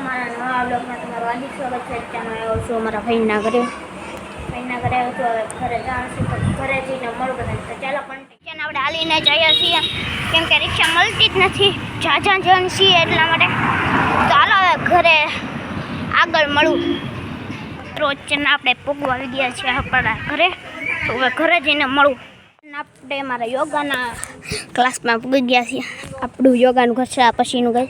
મારા નવા બ્લોગમાં તમારું હાર્દિક સ્વાગત છે. અત્યારે આવ્યો છું અમારા ભાઈના ઘરે આવ્યો છું. હવે ઘરે જવાનું છું તો ઘરે જઈને મળું બધાને. તો ચાલો કન્ટેક્ટ આપણે હાલીને જઈએ છીએ કેમ કે રિક્ષા મળતી જ નથી. ઝાઝા જણ છીએ એટલા માટે ચાલો હવે ઘરે આગળ મળું. રોજ આપણે પૂગવા આવી ગયા છીએ આપણા ઘરે. તો હવે ઘરે જઈને મળું. આપણે મારા યોગાના ક્લાસમાં પૂગી ગયા છીએ. આપણું યોગાનું ઘર છે આ પછીનું ઘર.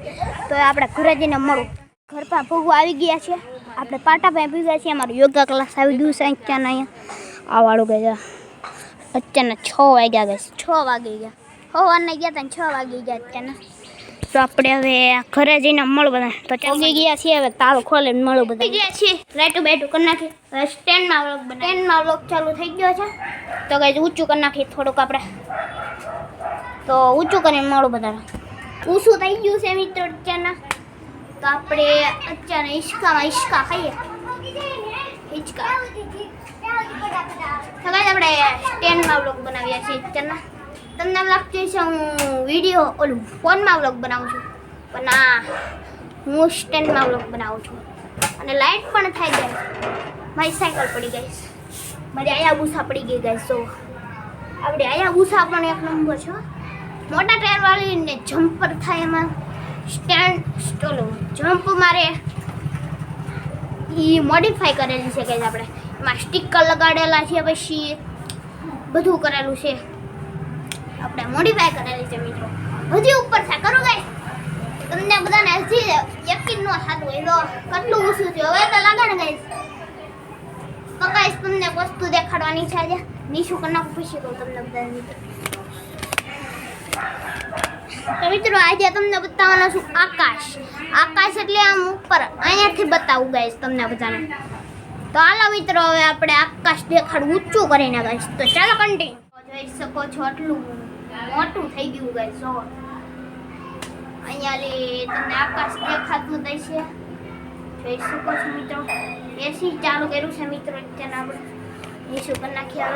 તો આપણે ઘરે જઈને મળું. ઘર પર પૂગવા આવી ગયા છે. આપણે પાટા પાસે પૂગ્યા છીએ. અમારું યોગા ક્લાસ આવી ગયું છે અત્યારના અહીંયા આ વાળું ગયા. અત્યારના 6 વાગ્યા ગયા. 6 વાગી ગયા. સવારના ગયા હતા 6 વાગી ગયા અત્યારના. તો આપણે હવે ઘરે જઈને મળું બધા. તો પૂગી ગયા છીએ. હવે તાળું ખોલીને મળું બધા. ગયા છીએ લાઈટું બાઈટું કરી નાખી. હવે સ્ટેન્ડમાં વ્લોગ ચાલુ થઈ ગયો છે. તો કંઈ ઊંચું કરી નાખીએ થોડુંક આપણે. તો ઊંચું કરીને મળું બધા. ઊંચું થઈ ગયું છે મિત્રો અત્યારના. તો આપણે અત્યારે હિંચકા ખાઈએ. હિંચકા તો ગાઈસ આપણે સ્ટેન્ડમાં વ્લોગ બનાવ્યા છીએ અત્યારના. તમને લાગતું છે હું વિડીયો ફોનમાં વ્લોગ બનાવું છું, પણ ના, હું સ્ટેન્ડમાં વ્લોગ બનાવું છું. અને લાઇટ પણ થાય જાય. મારી સાયકલ પડી ગઈ. મારી આયા બૂસા પડી ગઈ ગાઈસ. તો આપણે આયા બૂસા પણ એક નંબર છે. મોટા ટાયરવાળી ને જમ્પર થાય એમાં સ્ટેન્ડ સ્ટોલો જમ્પ મારે એ મોડિફાઈ કરેલી છે કે આપણે એમાં સ્ટીકર લગાડેલા છે, પછી બધું કરેલું છે. આપણે મોડિફાઈ કરેલી છે મિત્રો. હજી ઉપર છે કરો ગાઈસ. તમને બધાને હજી યકીન ન થતું હોય તો કેટલું ઊંચું છે હવે તો લાગે ને ગાઈસ. તો ગાઈસ તમને વસ્તુ દેખાડવાની છે આજે. નીચું કરી નાખું પછી કહું તમને બધાને મિત્રો. તો મિત્રો આજે તમને બતાવવાનો છું આકાશ. આકાશ એટલે આમ ઉપર અહીંયાથી બતાવું ગાઈસ તમને બધાને. તો હાલો મિત્રો હવે આપણે આકાશ દેખાડું ઊંચું કરીને ગાઈસ. તો ચાલો કન્ટિન્યુ. જોઈ શકો છો આટલું મોટું થઈ ગયું ગાઈસ. જો અહીંયા તમને આકાશ દેખાતું થઈ છે. જોઈ શકો છો મિત્રો. એસી ચાલુ કર્યું છે મિત્રો. અત્યારે આપણે નીચું કરી નાખીએ.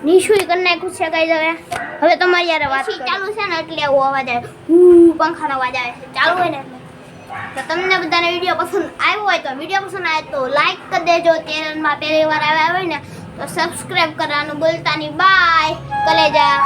નીચું કરી નાખ્યું છે ગાઈસ. હવે તમારી યાર વાત ચાલુ છે ને એટલે એવો અવાજ આવે. પંખાનો અવાજ આવે છે ચાલુ હોય ને. તો તમને બધાને વિડીયો પસંદ આવ્યો હોય તો વિડીયો પસંદ આવે તો લાઈક કરી દેજો. ચેનલમાં પહેલી વાર આવ્યા હોય ને તો સબસ્ક્રાઈબ કરવાનું બોલતા નહીં. બાય કલેજા.